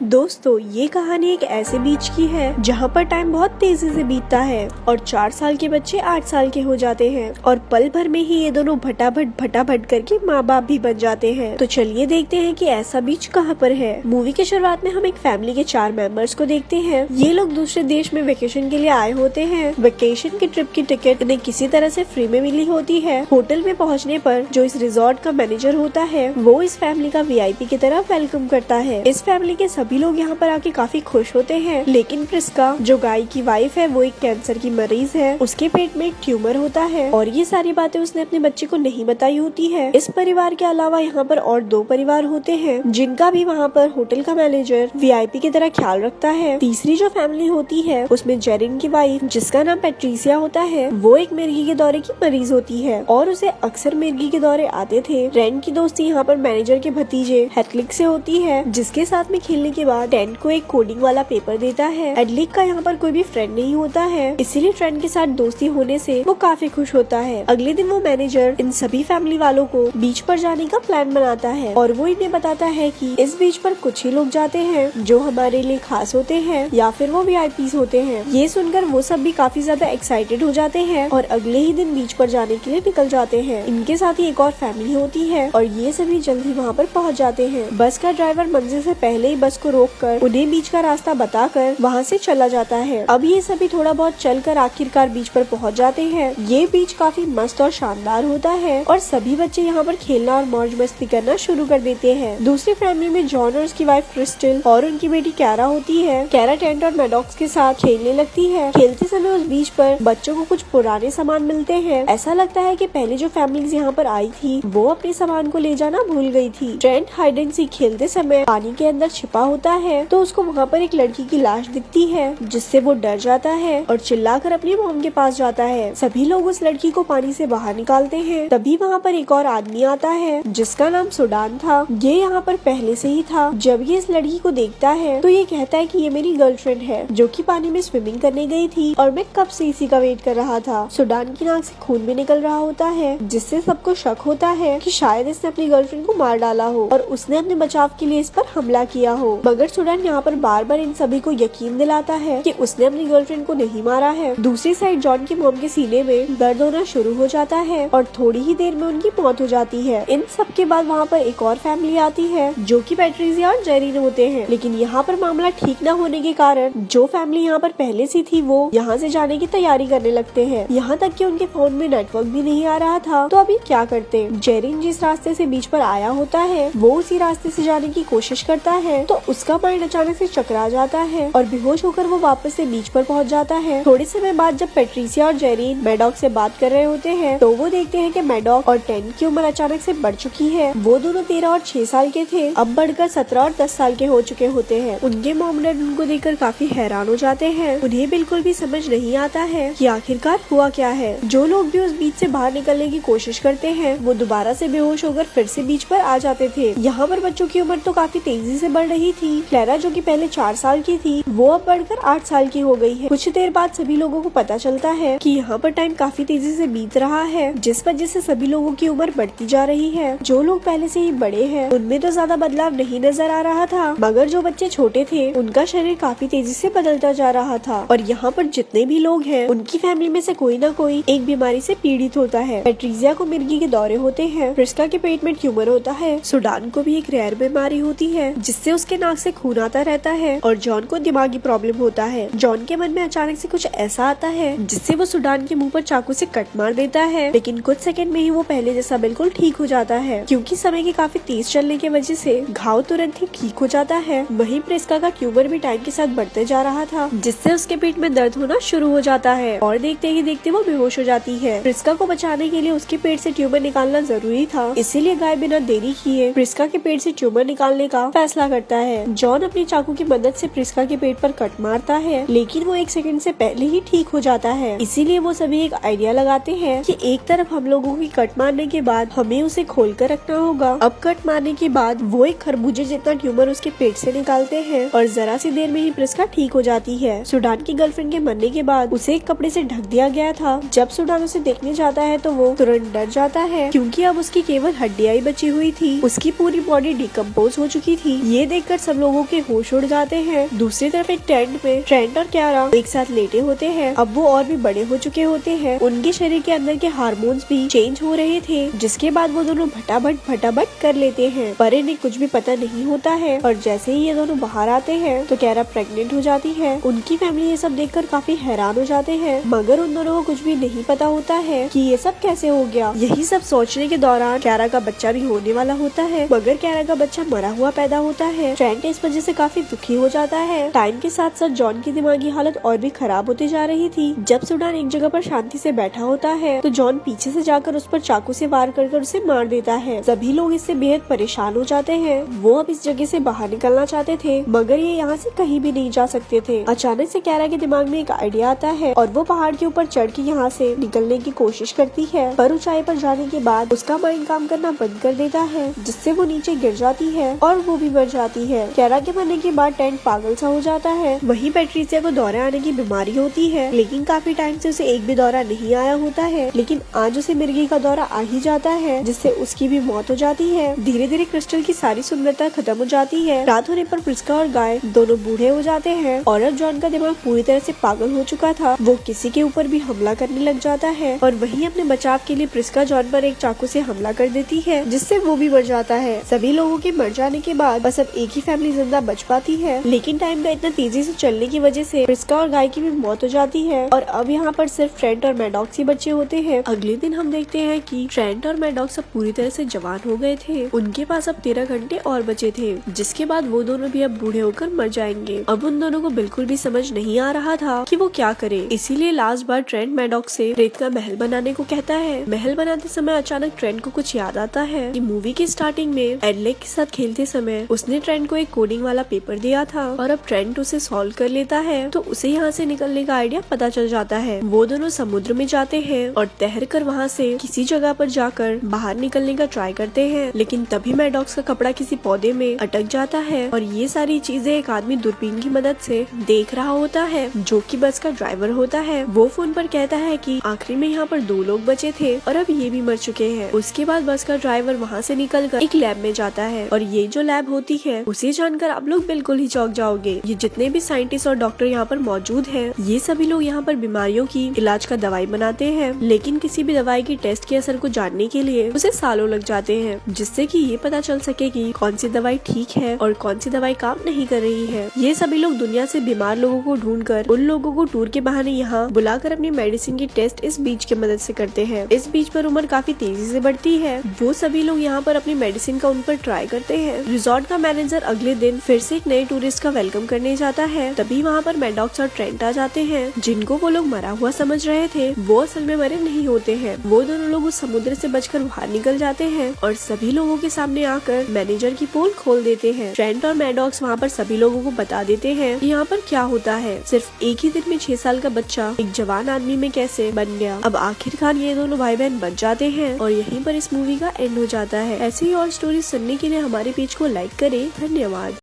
दोस्तों, ये कहानी एक ऐसे बीच की है जहाँ पर टाइम बहुत तेजी से बीतता है और 4 साल के बच्चे 8 साल के हो जाते हैं और पल भर में ही ये दोनों भटाभट करके माँ बाप भी बन जाते हैं। तो चलिए देखते हैं कि ऐसा बीच कहाँ पर है। मूवी के शुरुआत में हम एक फैमिली के 4 मेंबर्स को देखते हैं। ये लोग दूसरे देश में वेकेशन के लिए आए होते हैं। वेकेशन की ट्रिप की टिकट उन्हें किसी तरह से फ्री में मिली होती है। होटल में पहुँचने पर जो इस रिजॉर्ट का मैनेजर होता है वो इस फैमिली का VIP की तरह वेलकम करता है। इस फैमिली के सभी लोग यहाँ पर आके काफी खुश होते हैं, लेकिन प्रिस्का जो गाय की वाइफ है वो एक कैंसर की मरीज है। उसके पेट में एक ट्यूमर होता है और ये सारी बातें उसने अपने बच्चे को नहीं बताई होती है। इस परिवार के अलावा यहाँ पर और 2 परिवार होते हैं जिनका भी वहाँ पर होटल का मैनेजर VIP की तरह ख्याल रखता है। तीसरी जो फैमिली होती है उसमें जेरिन की वाइफ जिसका नाम पैट्रिसिया होता है वो एक मिर्गी के दौरे की मरीज होती है और उसे अक्सर मिर्गी के दौरे आते थे। रैन की दोस्ती यहाँ पर मैनेजर के भतीजे हेटलिक से होती है जिसके साथ में खेलने के बाद ट्रेंट को एक कोडिंग वाला पेपर देता है। एडलिक का यहाँ पर कोई भी फ्रेंड नहीं होता है, इसीलिए ट्रेंट के साथ दोस्ती होने से वो काफी खुश होता है। अगले दिन वो मैनेजर इन सभी फैमिली वालों को बीच पर जाने का प्लान बनाता है और वो इन्हें बताता है कि इस बीच पर कुछ ही लोग जाते हैं जो हमारे लिए खास होते हैं या फिर वो VIPs होते हैं। ये सुनकर वो सब भी काफी ज्यादा एक्साइटेड हो जाते हैं और अगले ही दिन बीच पर जाने के लिए निकल जाते हैं। इनके साथ ही एक और फैमिली होती है और ये सभी जल्दी वहाँ पर पहुँच जाते हैं। बस का ड्राइवर मंजिल से पहले ही बस को रोक कर उन्हें बीच का रास्ता बताकर वहाँ से चला जाता है। अब ये सभी थोड़ा बहुत चलकर आखिरकार बीच पर पहुँच जाते हैं। ये बीच काफी मस्त और शानदार होता है और सभी बच्चे यहाँ पर खेलना और मौज मस्ती करना शुरू कर देते हैं। दूसरी फैमिली में जॉन और उसकी वाइफ क्रिस्टल और उनकी बेटी कैरा होती है। कैरा टेंट और मैडॉक्स के साथ खेलने लगती है। खेलते समय उस बीच पर बच्चों को कुछ पुराने सामान मिलते हैं। ऐसा लगता है कि पहले जो फैमिलीज यहाँ पर आई थी वो अपने सामान को ले जाना भूल गई थी। ट्रेंट हाइड एंड सीक खेलते समय पानी के अंदर छिपा होता है तो उसको वहाँ पर एक लड़की की लाश दिखती है जिससे वो डर जाता है और चिल्लाकर अपनी मॉम के पास जाता है। सभी लोग उस लड़की को पानी से बाहर निकालते हैं। तभी वहाँ पर एक और आदमी आता है जिसका नाम सुडान था। ये यहाँ पर पहले से ही था। जब ये इस लड़की को देखता है तो ये कहता है कि ये मेरी गर्लफ्रेंड है जो कि पानी में स्विमिंग करने गई थी और मैं कब से इसी का वेट कर रहा था। सुडान की नाक से खून भी निकल रहा होता है जिससे सबको शक होता है कि शायद इसने अपनी गर्लफ्रेंड को मार डाला हो और उसने अपने बचाव के लिए इस पर हमला किया हो। मगर सुडान यहाँ पर बार बार इन सभी को यकीन दिलाता है कि उसने अपनी गर्लफ्रेंड को नहीं मारा है। दूसरी साइड जॉन की मॉम के सीने में दर्द होना शुरू हो जाता है और थोड़ी ही देर में उनकी मौत हो जाती है। इन सब के बाद वहाँ पर एक और फैमिली आती है जो कि पैट्रिसिया और जेरिन होते हैं, लेकिन यहाँ पर मामला ठीक न होने के कारण जो फैमिली यहाँ पर पहले से थी वो यहाँ से जाने की तैयारी करने लगते हैं। यहाँ तक कि उनके फोन में नेटवर्क भी नहीं आ रहा था। तो अभी क्या करते? जेरिन जिस रास्ते से बीच पर आया होता है वो उसी रास्ते से जाने की कोशिश करता है तो उसका माइंड अचानक से चकरा जाता है और बेहोश होकर वो वापस से बीच पर पहुंच जाता है। थोड़े समय बाद जब पैट्रिसिया और जेरिन मैडॉक से बात कर रहे होते हैं तो वो देखते हैं कि मैडॉक और टेन की उम्र अचानक से बढ़ चुकी है। वो दोनों 13 और 6 साल के थे, अब बढ़कर 17 और 10 साल के हो चुके होते हैं। उनके मॉम डैड उनको देखकर काफी हैरान हो जाते हैं। उन्हें बिल्कुल भी समझ नहीं आता है कि आखिरकार हुआ क्या है। जो लोग भी उस बीच से बाहर निकलने की कोशिश करते हैं वो दोबारा से बेहोश होकर फिर से बीच पर आ जाते थे। यहाँ पर बच्चों की उम्र तो काफी तेजी से बढ़ रही थी। क्लेरा जो कि पहले 4 साल की थी वो अब बढ़कर 8 साल की हो गई है। कुछ देर बाद सभी लोगों को पता चलता है कि यहाँ पर टाइम काफी तेजी से बीत रहा है जिस वजह से सभी लोगों की उम्र बढ़ती जा रही है। जो लोग पहले से ही बड़े हैं उनमें तो ज्यादा बदलाव नहीं नजर आ रहा था, मगर जो बच्चे छोटे थे उनका शरीर काफी तेजी से बदलता जा रहा था। और यहाँ पर जितने भी लोग हैं उनकी फैमिली में से कोई ना कोई एक बीमारी से पीड़ित होता है। पैट्रिसिया को मिर्गी के दौरे होते हैं, प्रिस्का के पेट में ट्यूमर होता है, सुडान को भी एक रेयर बीमारी होती है जिससे उसके नाक से खून आता रहता है और जॉन को दिमागी प्रॉब्लम होता है। जॉन के मन में अचानक से कुछ ऐसा आता है जिससे वो सुडान के मुंह पर चाकू से कट मार देता है, लेकिन कुछ सेकंड में ही वो पहले जैसा बिल्कुल ठीक हो जाता है। क्योंकि समय के काफी तेज चलने की वजह से घाव तुरंत ही ठीक हो जाता है। वहीं प्रिस्का का ट्यूमर भी टाइम के साथ बढ़ते जा रहा था जिससे उसके पेट में दर्द होना शुरू हो जाता है और देखते ही देखते वो बेहोश हो जाती है। प्रिस्का को बचाने के लिए उसके पेट से ट्यूमर निकालना जरूरी था, इसीलिए गाय बिना देरी किए प्रिस्का के पेट से ट्यूमर निकालने का फैसला करता है। जॉन अपनी चाकू की मदद से प्रिस्का के पेट पर कट मारता है, लेकिन वो 1 सेकंड से पहले ही ठीक हो जाता है। इसीलिए वो सभी एक आइडिया लगाते हैं कि एक तरफ हम लोगों की कट मारने के बाद हमें उसे खोल कर रखना होगा। अब कट मारने के बाद वो एक खरबूजे जितना ट्यूमर उसके पेट से निकालते हैं और जरा सी देर में ही प्रिस्का ठीक हो जाती है। सुडान की गर्लफ्रेंड के मरने के बाद उसे एक कपड़े से ढक दिया गया था। जब सुडान उसे देखने जाता है तो वो तुरंत डर जाता है क्योंकि अब उसकी केवल हड्डियां ही बची हुई थी। उसकी पूरी बॉडी डिकम्पोज हो चुकी थी। ये देखकर सब लोगों के होश उड़ जाते हैं। दूसरी तरफ एक टेंट में ट्रेंट और क्यारा एक साथ लेटे होते हैं। अब वो और भी बड़े हो चुके होते हैं। उनके शरीर के अंदर के हार्मोन्स भी चेंज हो रहे थे, जिसके बाद वो दोनों फटाफट कर लेते हैं, पर इन्हें कुछ भी पता नहीं होता है। और जैसे ही ये दोनों बाहर आते हैं तो क्यारा प्रेग्नेंट हो जाती है। उनकी फैमिली ये सब देखकर काफी हैरान हो जाते हैं, मगर उन दोनों को कुछ भी नहीं पता होता है कि ये सब कैसे हो गया। यही सब सोचने के दौरान क्यारा का बच्चा भी होने वाला होता है, मगर क्यारा का बच्चा मरा हुआ पैदा होता है। ट्रेंट इस वजह से काफी दुखी हो जाता है। टाइम के साथ साथ जॉन की दिमागी हालत और भी खराब होती जा रही थी। जब सुडान एक जगह पर शांति से बैठा होता है तो जॉन पीछे से जाकर उस पर चाकू से वार कर उसे मार देता है। सभी लोग इससे बेहद परेशान हो जाते हैं। वो अब इस जगह से बाहर निकलना चाहते थे, मगर ये यहाँ से कहीं भी नहीं जा सकते थे। अचानक से क्यारा के दिमाग में एक आइडिया आता है और वो पहाड़ के ऊपर चढ़ के यहाँ से निकलने की कोशिश करती है, पर ऊंचाई पर जाने के बाद उसका माइंड काम करना बंद कर देता है, जिससे वो नीचे गिर जाती है और वो भी मर जाती है। क्यारा के मरने के बाद टेंट पागल सा हो जाता है। वहीं पैट्रिसिया को दौरे आने की बीमारी होती है, लेकिन काफी टाइम से उसे एक भी दौरा नहीं आया होता है। लेकिन आज उसे मिर्गी का दौरा आ ही जाता है, जिससे उसकी भी मौत हो जाती है। धीरे धीरे क्रिस्टल की सारी सुंदरता खत्म हो जाती है। रात होने पर प्रिस्का और गाय दोनों बूढ़े हो जाते हैं और अब जॉन का दिमाग पूरी तरह से पागल हो चुका था। वो किसी के ऊपर भी हमला करने लग जाता है और वहीं अपने बचाव के लिए प्रिस्का जॉन पर एक चाकू से हमला कर देती है, जिससे वो भी मर जाता है। सभी लोगों के मर जाने के बाद बस अब एक ही फैमिली जिंदा बच पाती है, लेकिन टाइम का इतना तेजी से चलने की वजह से प्रिस्का और गाय की भी मौत हो जाती है और अब यहाँ पर सिर्फ ट्रेंट और मैडॉक्स ही बचे होते हैं। अगले दिन हम देखते हैं कि ट्रेंट और मैडॉक्स अब पूरी तरह से जवान हो गए थे। उनके पास अब 13 घंटे और बचे थे, जिसके बाद वो दोनों भी अब बूढ़े होकर मर जाएंगे। अब उन दोनों को बिल्कुल भी समझ नहीं आ रहा था कि वो क्या करे, इसीलिए लास्ट बार ट्रेंट मैडॉक्स से रेत का महल बनाने को कहता है। महल बनाते समय अचानक ट्रेंट को कुछ याद आता है कि मूवी की स्टार्टिंग में एडलेक के साथ खेलते समय उसने ट्रेंट को एक कोडिंग वाला पेपर दिया था और अब ट्रेंट उसे सॉल्व कर लेता है, तो उसे यहाँ से निकलने का आइडिया पता चल जाता है। वो दोनों समुद्र में जाते हैं और तैर कर वहाँ से किसी जगह पर जाकर बाहर निकलने का ट्राई करते हैं, लेकिन तभी मैडॉक्स का कपड़ा किसी पौधे में अटक जाता है और ये सारी चीजें एक आदमी दूरबीन की मदद से देख रहा होता है, जो कि बस का ड्राइवर होता है। वो फोन पर कहता है कि आखिरी में यहाँ पर 2 लोग बचे थे और अब ये भी मर चुके हैं। उसके बाद बस का ड्राइवर वहाँ से निकलकर एक लैब में जाता है और ये जो लैब होती है उसे जानकर आप लोग बिल्कुल ही चौंक जाओगे। ये जितने भी साइंटिस्ट और डॉक्टर यहाँ पर मौजूद हैं, ये सभी लोग यहाँ पर बीमारियों की इलाज का दवाई बनाते हैं, लेकिन किसी भी दवाई की टेस्ट के असर को जानने के लिए उसे सालों लग जाते हैं, जिससे कि ये पता चल सके कि कौन सी दवाई ठीक है और कौन सी दवाई काम नहीं कर रही है। ये सभी लोग दुनिया से बीमार लोगों को ढूंढकर उन लोगों को टूर के बहाने यहाँ बुलाकर अपनी मेडिसिन की टेस्ट इस बीच की मदद से करते हैं। इस बीच पर उम्र काफी तेजी से बढ़ती है। वो सभी लोग यहाँ पर अपनी मेडिसिन का उन पर ट्राई करते हैं। रिजॉर्ट का मैनेजर अगले दिन फिर से एक नए टूरिस्ट का वेलकम करने जाता है। तभी वहाँ पर मैडॉक्स और ट्रेंट आ जाते हैं, जिनको वो लोग मरा हुआ समझ रहे थे, वो असल में मरे नहीं होते हैं। वो दोनों लोग उस समुद्र से बचकर बाहर निकल जाते हैं और सभी लोगों के सामने आकर मैनेजर की पोल खोल देते हैं। ट्रेंट और मैडॉक्स वहाँ पर सभी लोगों को बता देते हैं कि यहाँ पर क्या होता है। सिर्फ एक ही दिन में 6 साल का बच्चा एक जवान आदमी में कैसे बन गया। अब आखिरकार ये दोनों भाई बहन बच जाते हैं और यहीं पर इस मूवी का एंड हो जाता है। ऐसी ही और स्टोरी सुनने के लिए हमारे पेज को लाइक करें। धन्यवाद।